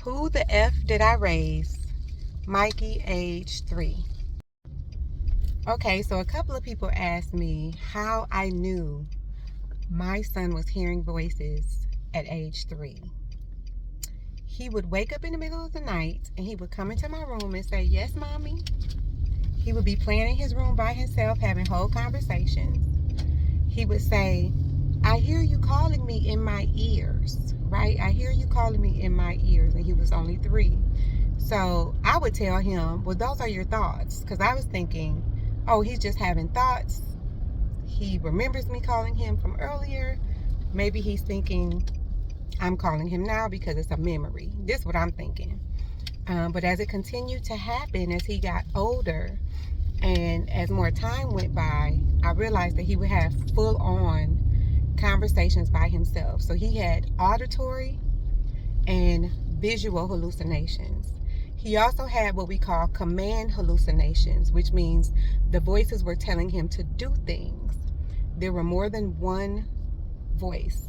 Who the F did I raise? Mikey, age 3. Okay, so a couple of people asked me how I knew my son was hearing voices at age 3. He would wake up in the middle of the night and he would come into my room and say, "Yes, mommy." He would be playing in his room by himself, having whole conversations. He would say, "I hear you calling me in my ears," right? "I hear you calling me in my ears." And he was only 3. So I would tell him, "Well, those are your thoughts." Because I was thinking, oh, he's just having thoughts. He remembers me calling him from earlier. Maybe he's thinking I'm calling him now because it's a memory. This is what I'm thinking. But as it continued to happen, as he got older and as more time went by, I realized that he would have full-on conversations by himself. So he had auditory and visual hallucinations. He also had what we call command hallucinations, which means the voices were telling him to do things. There were more than one voice,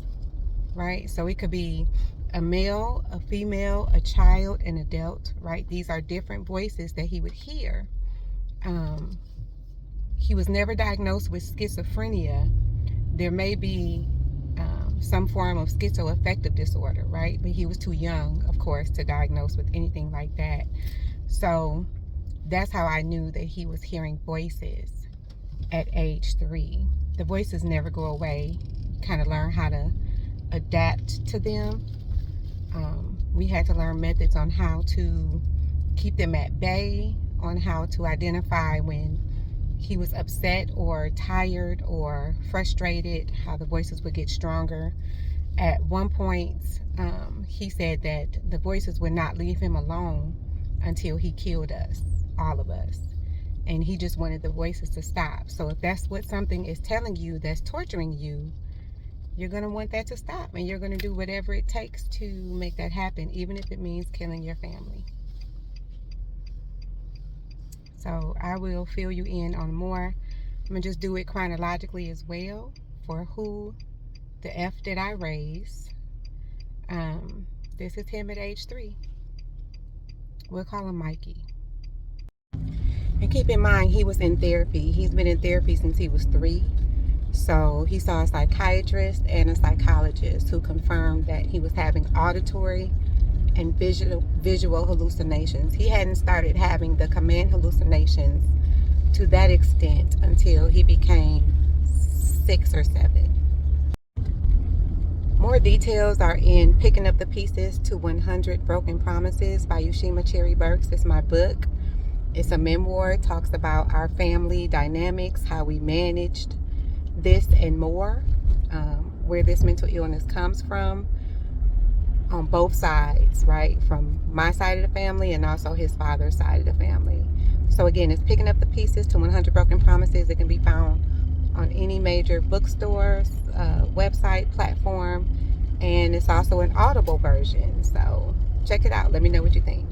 right? So it could be a male, a female, a child, an adult, right? These are different voices that he would hear. He was never diagnosed with schizophrenia. There may be some form of schizoaffective disorder, right? But he was too young, of course, to diagnose with anything like that. So that's how I knew that he was hearing voices at age 3. The voices never go away. You kind of learn how to adapt to them. We had to learn methods on how to keep them at bay, on how to identify when he was upset or tired or frustrated, how the voices would get stronger. At one point, he said that the voices would not leave him alone until he killed us, all of us. And he just wanted the voices to stop. So if that's what something is telling you that's torturing you, you're going to want that to stop. And you're going to do whatever it takes to make that happen, even if it means killing your family. So I will fill you in on more. I'm going to just do it chronologically as well for who the F did I raise. This is him at age 3. We'll call him Mikey. And keep in mind, he was in therapy. He's been in therapy since he was 3. So he saw a psychiatrist and a psychologist who confirmed that he was having auditory and visual hallucinations. He hadn't started having the command hallucinations to that extent until he became 6 or 7. More details are in Picking Up the Pieces to 100 Broken Promises by Yushima Cherry Burks. It's my book. It's a memoir. It talks about our family dynamics, how we managed this and more, where this mental illness comes from on both sides, right? From my side of the family and also his father's side of the family. So again, it's Picking Up the Pieces to 100 Broken Promises. It can be found on any major bookstores, website, platform, and it's also an Audible version. So check it out. Let me know what you think.